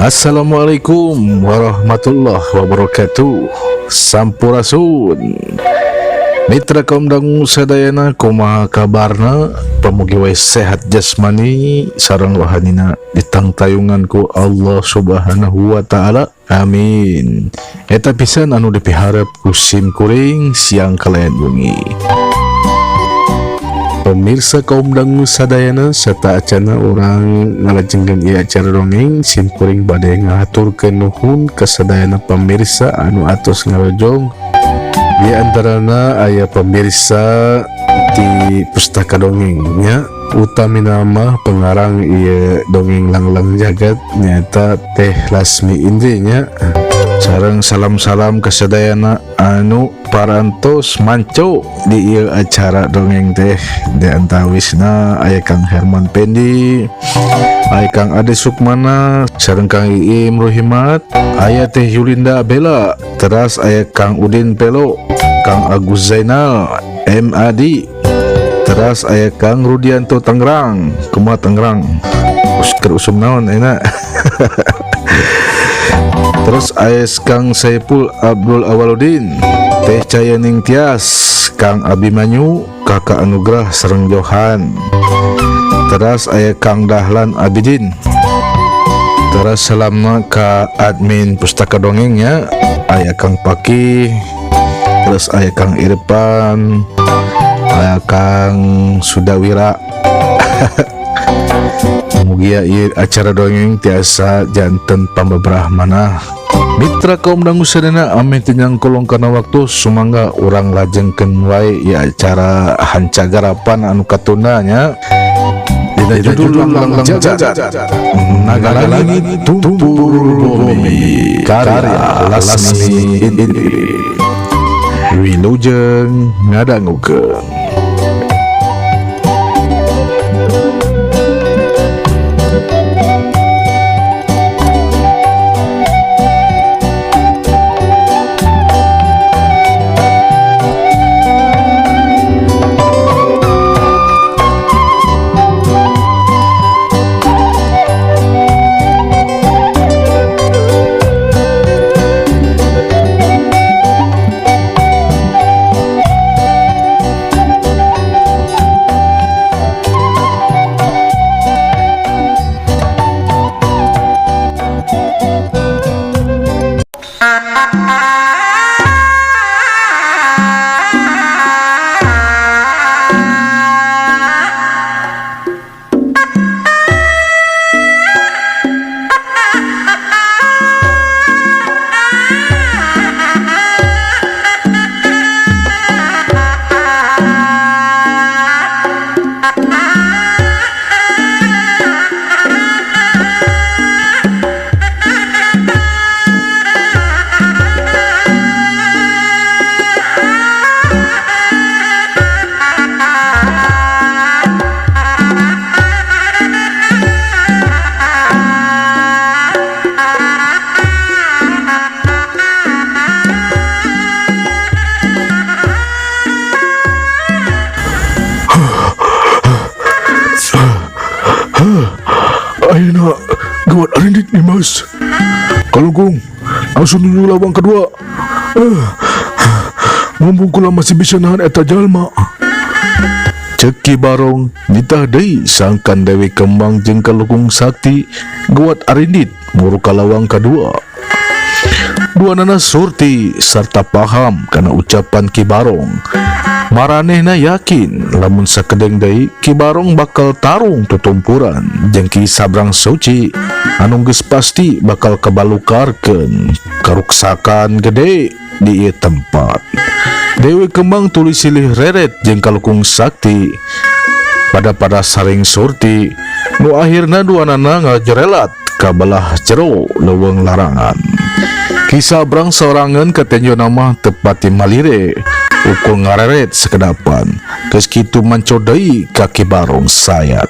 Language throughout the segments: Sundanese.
Assalamualaikum warahmatullahi wabarakatuh. Sampurasun. Mitra kaum dangu sadayana, kumaha kabarna? Pamugi wae sehat jasmani sareng rohanina ditangtayungan ku Allah Subhanahu wa taala. Amin. Eta pisan anu dipiharep ku sim kuring siang kalayan bengi. Pemirsa kaum dangu sadayana serta acana orang ngalajengkeun ieu acara dongeng sim kuring bade ngaturkeun nuhun ka sadayana pemirsa anu atos ngarojong. Di antarana aya pemirsa di pustaka dongengnya, utami nama pengarang ieu dongeng Langlang Jagat nyata Teh Lasmi Indrinya. Sareng salam-salam kasadayana anu parantos manco di ieu acara dongeng teh. Di antawisna aya Kang Herman Pendi, aya Kang Ade Sukmana, sareng Kang Iim Rohimat, aya Teh Yulinda Bella, teras aya Kang Udin Pelo, Kang Agus Zainal MAD, teras aya Kang Rudianto Tangerang. Kumaha Tangerang? Keur usum naon enak. Terus aya Kang Saipul Abdul Awaludin, Teh Cayaning Tias, Kang Abimanyu, Kakak Anugrah sareng Johan. Terus aya Kang Dahlan Abidin. Terus salamna ka admin pustaka dongengnya, aya Kang Paki, terus aya Kang Irfan, aya Kang Sudawira. Mugia ieu acara dongeng tiasa janten pambebrah manah. Mitra kaum dangu sadayana ame teu nyangkolong kana waktu, sumangga urang lajengkeun wae ieu acara hancagarapan anu katunda nya. Dina judul Langlang Jagat, Naga Langit Tumpur Bumi, karya Lasmi Indri. Wilujeng ngadangukeun. Ayeuna gawat arindit nih mas. Kalungkung langsung dulu lawang kedua. Mumpung kula masih bisa nahan eta jalma. Cek Ki Barong nitah deui sangkan Dewi Kembang jeung Kalungkung Sakti gawat arindit muru ka lawang kadua. Duanana surti sarta paham kana ucapan Ki Barong. Maranehna yakin lamun sakedeng deui Ki Barong bakal tarung tutumpuran jeung Ki Sabrang Suci anu geus pasti bakal kabalukarkeun karuksakan gede di ieu tempat. Dewi Kembang tulis silih reret jeung Kalungkung Sakti pada saring surti nu akhirna duanana ngajerelat ka belah jero leuweung larangan. Ki Sabrang sorangan katenjo nama tepati malire ukul ngareret sekedapan geus kitu manco deui ka Ki Barong sayat.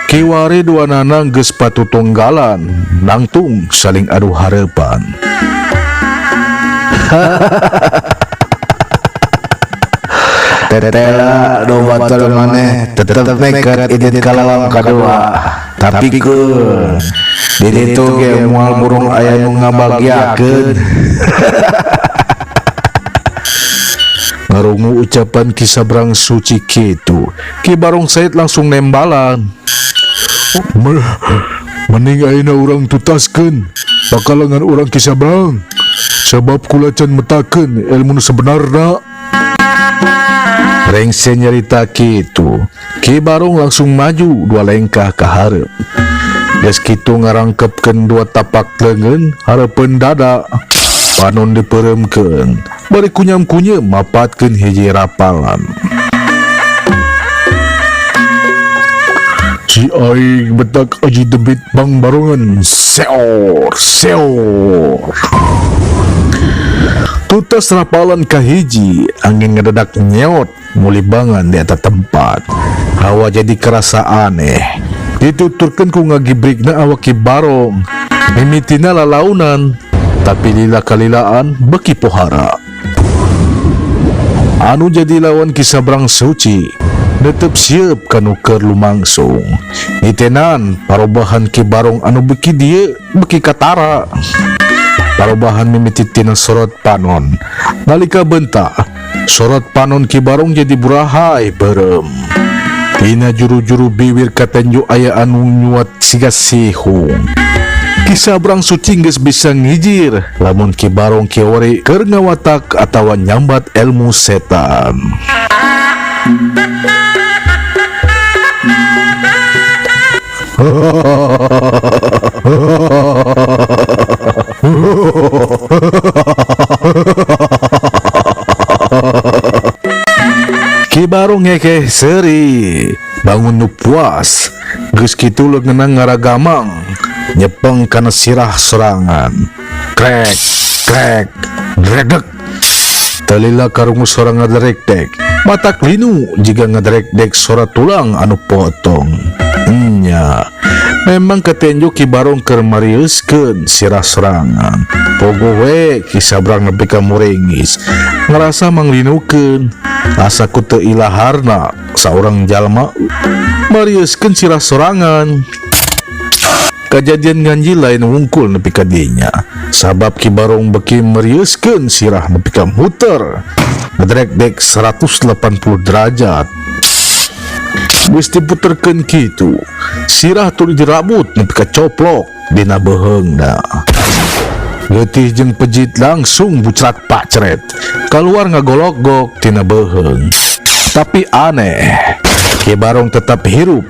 Kiwari duanana geus patutunggalan nangtung saling adu hareupan. Ketela do batal maneh tetep nekat idit kalawang kadua. Tapi kun di ditu ge moal burung aya nu ngabagiakeun. Ngarungu ucapan Ki Sabrang Suci kitu, Ki Barong Said langsung nembalan. Mending ayeuna urang tutaskeun pakalangan urang Ki Sabrang. Sebab kula can metakeun ilmu nu sebenarna. Rengse nyarita kitu, Ki Barong langsung maju 2 lengkah ka hareup. Geus kitu ngarangkepkeun 2 tapak leungeun hareupeun dada. Panon dipeuremkeun, bari kunyam-kunyem mapatkeun hiji rapalan. Si aing betak aji debit Bang Barongan. Seor. Tutas rapalan kahiji, angin ngedadak nyeot mulibangan di atas tempat. Hawa jadi kerasa aneh. Dituturkeun ku ngagibrigna awak Ki Barong. Mimitina lalaunan, tapi lila kalilaan beki pohara. Anu jadi lawan Ki Sabrang Suci netep siap kanu keur lumangsung. Nitenan parobahan Ki Barong anu beki dieu beki katara. Parobahan mimiti tina sorot panon. Nalika bentak, sorot panon Ki Barong jadi burahay berem. Tina juru-juru biwir katenju aya anu nyuat siga sihung. Ki Sabrang Suci geus bisa ngijir lamun Ki Barong kiori keur ngawatak atawa nyambat ilmu setan. Ki Barong ngekeh seuri, bangun nu puas, geus kitu leungeunna ngaragamang, nyepeng kana sirah sorangan. Krek, dredeg. Talila karungu sorang ngaderekdek, matak linu jika ngaderekdek sora tulang anu potong. Nya, memang ketenju Ki Barong keur mariuskeun sirah sorangan. Pogo we Ki Sabrang nepi ka muringis, ngerasa manglinukeun. Asa ku teu ilaharna saurang jalma mariuskeun sirah sorangan. Kajadian ganjil lain wungkul nepi ka dinya, sabab Ki Barong beki mariuskeun sirah nepi ka muter ngedrek-dek 180 derajat. Geus diputerkeun kitu, sirah tuluy dirabut nepi ka coplok dina beheungna. Getih jeung pejit langsung bucrat pacret keluar ngagolok-gok tina beheung. Tapi aneh, Ki Barong tetap hirup,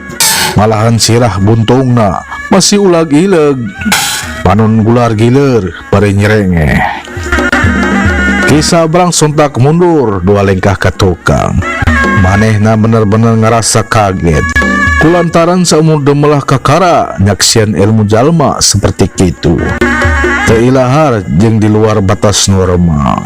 malahan sirah buntungna masih ulag-ileg. Panon gular giler bari nyerengeh. Ki Sabrang sontak mundur 2 lengkah ka tukang. Manehna bener-bener ngerasa kaget kulantaran saumur demelah kakara nyaksian ilmu jalma seperti kitu. Teu ilahar jeung di luar batas normal.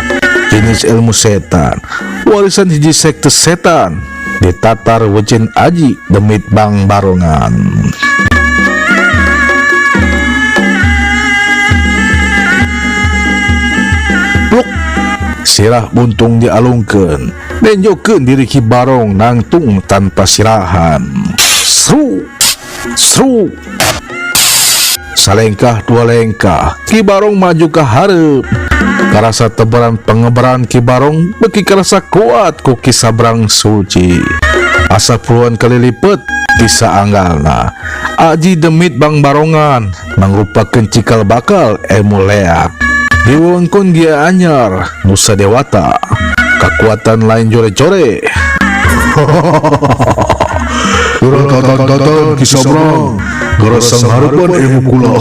Jenis ilmu setan, warisan hiji sekte setan, ditatar Wecin Aji Demit Bang Barongan. Pluk, sirah buntung dialungkeun, nenjokeun diri Ki Barong nangtung tanpa sirahan. Sru. Salengkah 2 lengkah, Ki Barong maju ke hareup. Karasa tebaran pengebaran Ki Barong beki karasa kuat ku Ki Sabrang Suci. Asa puluhan kali lipet di saanggalna. Aji Demit Bang Barongan mangrupakeun cikal bakal ilmu leak. Di wewengkon Gia Anyar Nusa Dewata, kekuatan lain jore-jore. Urang tatan-tatan Ki Sabrang gerasang harapan ilmu kula.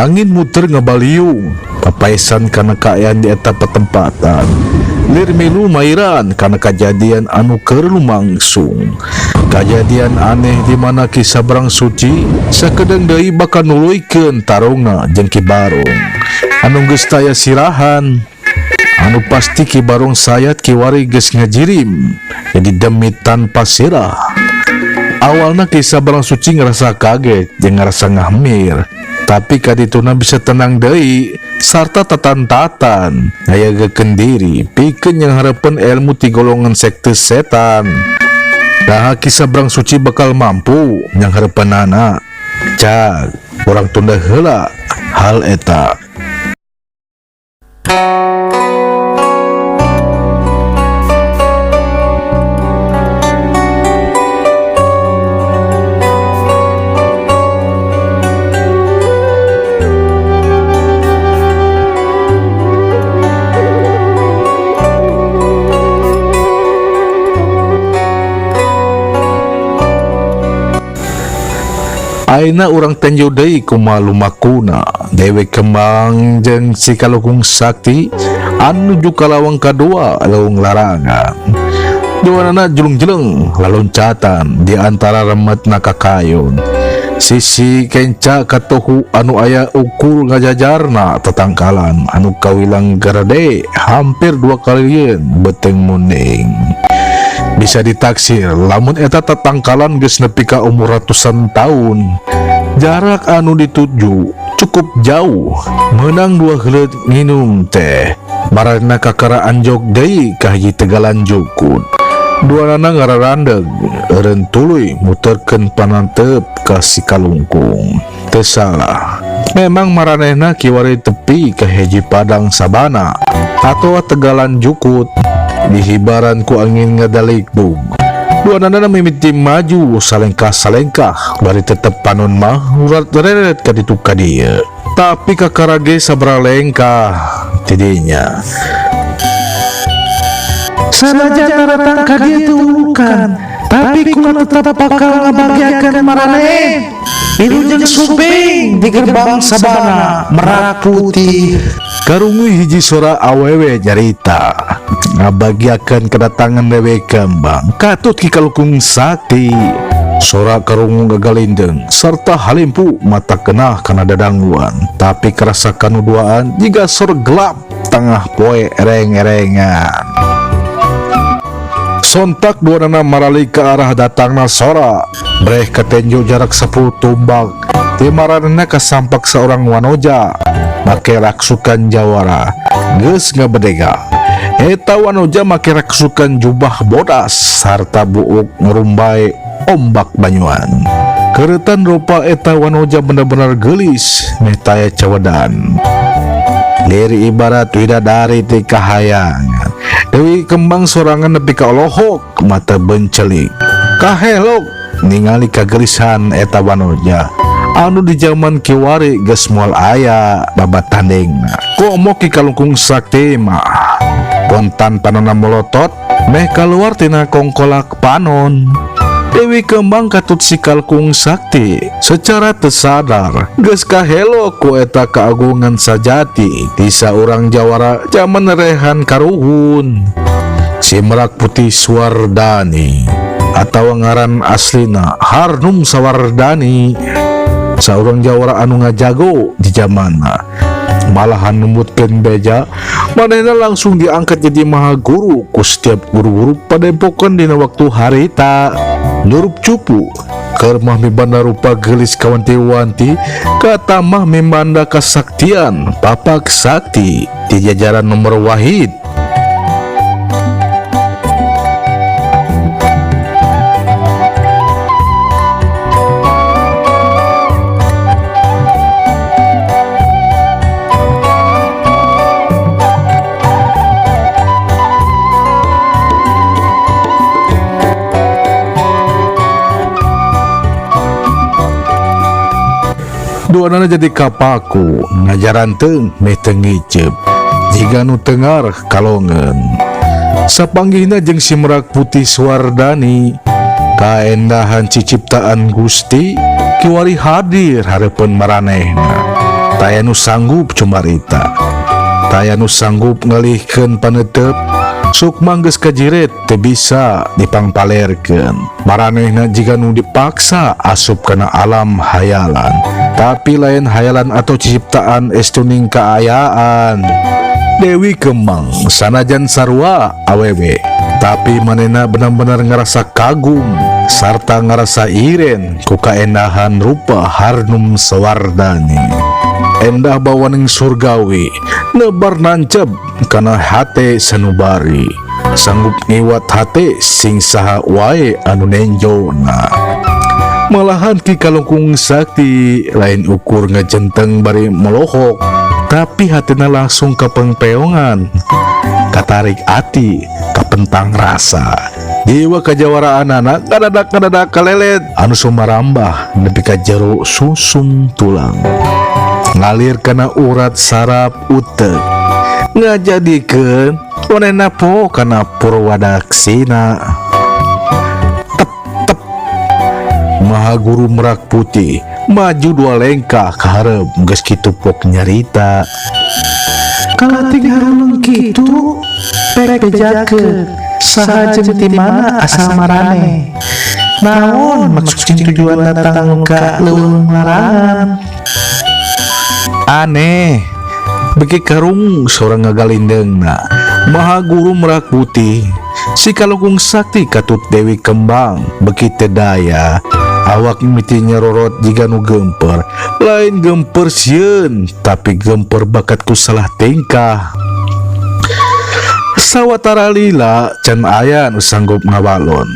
Angin muter ngabaliung, papaesan karena kaayaan di eta petempatan. Lir milu mairan karena kejadian anu keur lumangsung. Kejadian aneh di mana Ki Sabrang Suci sakedeng deui bakal nuluykeun tarungna jeung Ki Barong. Anu geus taya sirahan. Anu pasti Ki Barong sayat kiwari geus ngajirim jadi demit tanpa sirah. Awalna Ki Sabrang Suci ngerasa kaget jeung ngerasa ngahmir, tapi kadituna bisa tenang deui sarta tatan-tatan ngayagekeun diri pikeun yang harapan ilmu ti golongan sekte setan. Dah Ki Sabrang Suci bakal mampu yang harapanana. Cak orang tunda heula hal eta. Aina urang tenjo deui kumaha lumakuna Dewi Kembang jeung si Kalukung Sakti anu nuju ka lawang kadua lawang larangan. Duanana julung-jeleng laloncatan di antara remetna kakayon. Sisi kenca katohu anu aya ukur ngajajarna tetangkalan anu kawilang garade hampir 2 kalieun beteng muning. Bisa ditaksir lamun eta tatangkalan geus nepi ka umur ratusan tahun. Jarak anu dituju cukup jauh, menang 2 heuleut nginum teh. Marana kakaraan jog deui ka hiji tegalan jukut. Duanana ngararandeg eureun tuluy muterkeun panantep ka si Kalungkung. Teu salah, memang maranehna kiwari tepi ka hiji padang sabana atawa tegalan jukut. Dihibaran ku angin ngadalikbung. Duanana mimiti maju salengkah-salengkah bari tetep panon mah urat reret ka ditu ka dieu. Tapi kakarage sabaraha lengkah tidinya. Sanajan datang ka dieu teu urukan, tapi kula tetap bakal ngabagiakeun maraneh. Wilujeng Suping di gerbang sabana Merak Putih. Karungui hiji sora awewe nyarita ngabagiakeun kedatangan Dewi Kembang katut Ki Kalukung Sakti. Sora karungu gagalindeng serta halimpu mata kenah kana dadangguan, tapi kerasa kanuduaan jiga sor gelap tengah poe ereng-erengan. Sontak duanana marali ke arah datangna sora, breh ketenjo jarak 10 tumbak. Timaranna kasampak seorang wanoja make raksukan jawara geus ngabedega. Eta wanoja make raksukan jubah bodas sarta buuk ngerumbai ombak banyuan. Keretan rupa eta wanoja bener-bener gelis meh taya cawedan. Lir ibarat widadari ti kahayangan. Dewi Kembang sorangan nepi ka lohok mata bencelik. Kahelok ningali kagelisahan eta wanoja anu di zaman kiwari geus moal aya babatandingna. Komo Ki Kalungkung Sakti mah kontan panonna molotot meh kaluar tina kongkolak panon. Dewi Kembang katut si Kalungkung Sakti secara tersadar geus kahelo ku eta keagungan sajati ti saurang jawara zaman rehan karuhun. Si Merak Putih Swardani atau ngaran aslina Harnum Sawardani, saurang jawara anu ngajago di zamanna. Malahan nemutkeun beja manehna langsung diangkat jadi maha guru ku setiap guru-guru padepokan dina waktu harita. Nurup cupu keur mah mibanda rupa gelis kawanti-wanti kata mah mibanda kasaktian papak sakti di jajaran nomor wahid. Duanana jadi kapaku ngajaran teung meh teu ngicep jiga nu tengar kalongen. Sapanggihna jeung si Merak Putih Swardani kaendahan ciciptaan Gusti kiwari hadir hareupeun maranehna. taya nu sanggup cumarita, taya nu sanggup ngalihkeun panetep, sukma geus kajiret teu bisa dipangpalerkeun. Maranehna jika nu dipaksa asup kana alam hayalan, tapi lain hayalan atau ciptaan estuning kaayaan. Dewi Kembang sanajan sarua awewe, tapi manehna benar-benar ngerasa kagum sarta ngerasa iren ku kaendahan rupa Harnum Sawardani. Endah bawaning surgawi nebar nancep kana hate sanubari, sanggup ngiwat hate sing saha wae anu nenjona. Malahan Ki Kalungkung Sakti lain ukur ngejenteng bari melohok, tapi hatina langsung kepengpeongan, katarik ati, kapentang rasa. Jiwa kajawaraan anak kadadak kalelet anu sumarambah nepi ka jero susum tulang, ngalir kana urat saraf utek, ngajadikeun onena po kana Purwadaksina. Maha Guru Merak Putih maju 2 lengkah ka hareup geus kitu pok nyarita. Kalating haruleng kitu pek bejakeun saha jeung ti mana asal marane, naon maksud jeung tujuan datang ka leuweung larangan. Aneh beki karung seorang ngagalindengna Maha Guru Merak Putih si Kalungkung Sakti katut Dewi Kembang beki teu daya awak mimiti nyarorot jika nu gemper, lain gemper sieun tapi gemper bakat ku salah tingkah. Sawatara lila can aya nu sanggup ngawalon,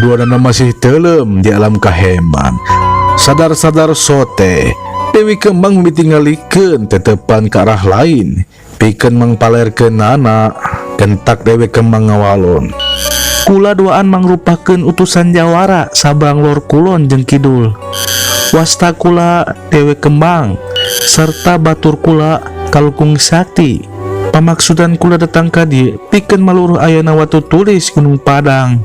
duanana masih telem di alam kaheman. Sadar-sadar sote Dewi Kembang mimiti ngalikeun tetepan ke arah lain, pikeun mangpalerkeun nana. Kentak Dewi Kembang ngawalon, kula duaan mangrupakeun utusan jawara sabrang lor kulon jeung kidul. Wasta kula Dewi Kembang serta batur kula Kalungkung Sakti. Pamaksudan kula datang ka dieu pikeun maluruh ayeuna watu tulis Gunung Padang.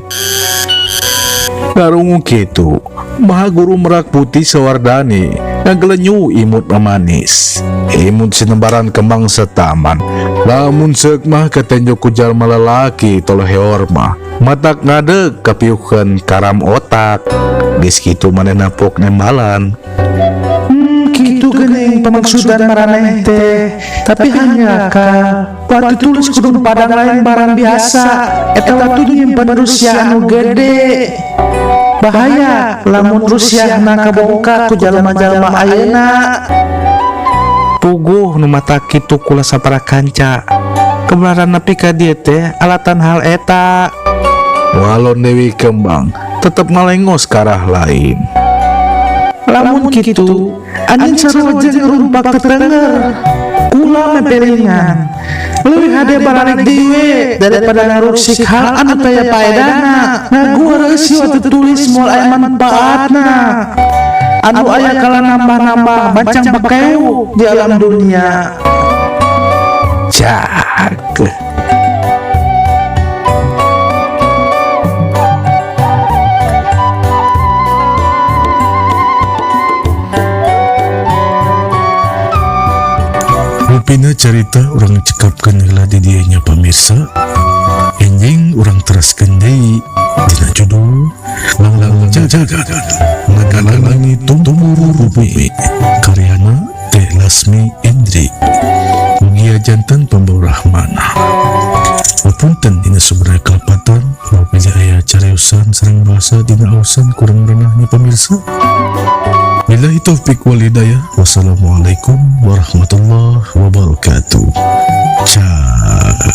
Karungu kitu Maha Guru Merak Putih Sawardani ngagelenyu imut mamanis, imut sinembaran kembang setaman. Lamun seuk mah katenjo ku jalma lalaki toloh heor mah matak ngadeg kapiukeun karam otak, geus kitu manehna pok nembalan. Kitu geuning pamaksudan maraneh teh, tapi hanya ka watu tulis Gunung Padang lain barang biasa, eta watu nyimpen Rusia anu gede. Bahaya lamun Rusia na kabongkar ku jalma-jalma ayeuna. Puguh nu mata kitu kula sapara kanca, kebenaran nepi ka dieu teh alatan hal eta. Walon Dewi Kembang tetep ngalengos ka arah lain. Lamun kitu anjeun sarua jeung rumpak tetenger, kula mepelingan leuwih hade bararik deui daripada ngaruksik hal anu taya paedana. Ngaguareus watu tulis moal aya manfaatna anu aya kala nambah-nambah bancang bakeu di alam dunia. Jak Rupina cerita orang cekapkeun heula di dieu nya pamirsa. Enjing urang teraskeun deui dina judul Langlang Jagat Ngagalangi Tumuru Bumi, karyana Teh Lasmi Indri, mugia janten pembawa rahmana. Hapunten dina sabaraha kalepatan mapija aya cariosan sareng basa dina aosan kurang renahnya pamirsa. Billahi taufik wal hidayah. Wassalamualaikum warahmatullahi wabarakatuh. Ciao.